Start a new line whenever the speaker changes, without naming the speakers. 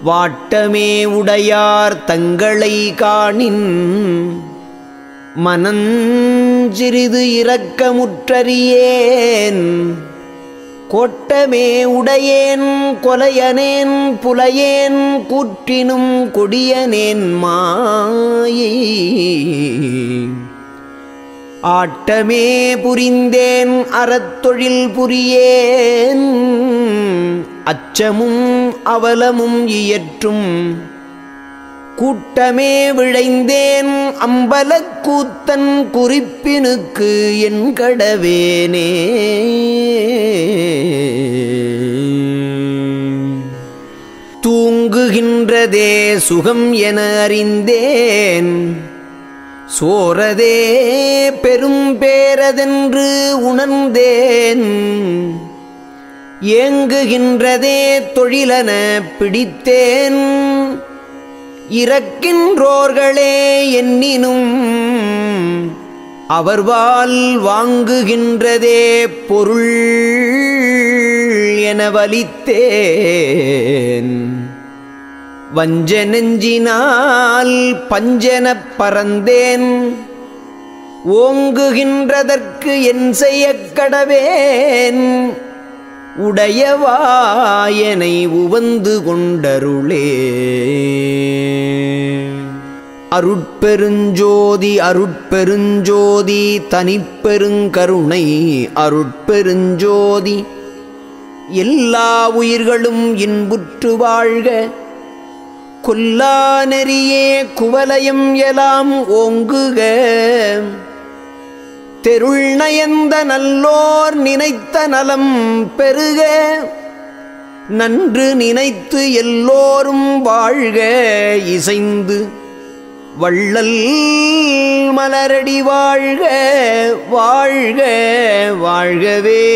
வாட்டமே உடையார் தங்களை காணின் மனஞ்சிறிது இரக்கமுற்றறியேன் கோட்டமே உடையேன் கொலையனேன் புலையேன் கூற்றினும் கொடியனேன் மாயை ஆட்டமே புரிந்தேன் அறத்தொழில் புரியேன் அச்சமும் அவலமும் இயற்றும் கூட்டமே விழைந்தேன் அம்பலக்கூத்தன் குறிப்பினுக்கு என் கடவேனே தூங்குகின்றதே சுகம் என அறிந்தேன் சோரதே பெரும் பேரதென்று உணர்ந்தேன் ஏங்குகின்றதே தொழிலன பிடித்தேன் இறக்கின்றோர்களே என்னினும் அவர்வால் வாங்குகின்றதே பொருள் என வலித்தேன் வஞ்ச நெஞ்சினால் பஞ்சனப் பறந்தேன் ஓங்குகின்றதற்கு என் செய்யக் கடவேன் உடையவாயனை உவந்து கொண்டருளே அருட்பெருஞ்சோதி அருட்பெருஞ்சோதி தனிப்பெருங்கருணை அருட்பெருஞ்சோதி எல்லா உயிர்களும் இன்புற்று வாழ்க கொல்லா நெறியே குவலயம் எலாம் ஓங்குக தெருள் நயந்த நல்லோர் நினைத்த நலம் பெருக நன்று நினைத்து எல்லோரும் வாழ்க இசைந்து வள்ளல் மலரடி வாழ்க வாழ்க வாழ்கவே.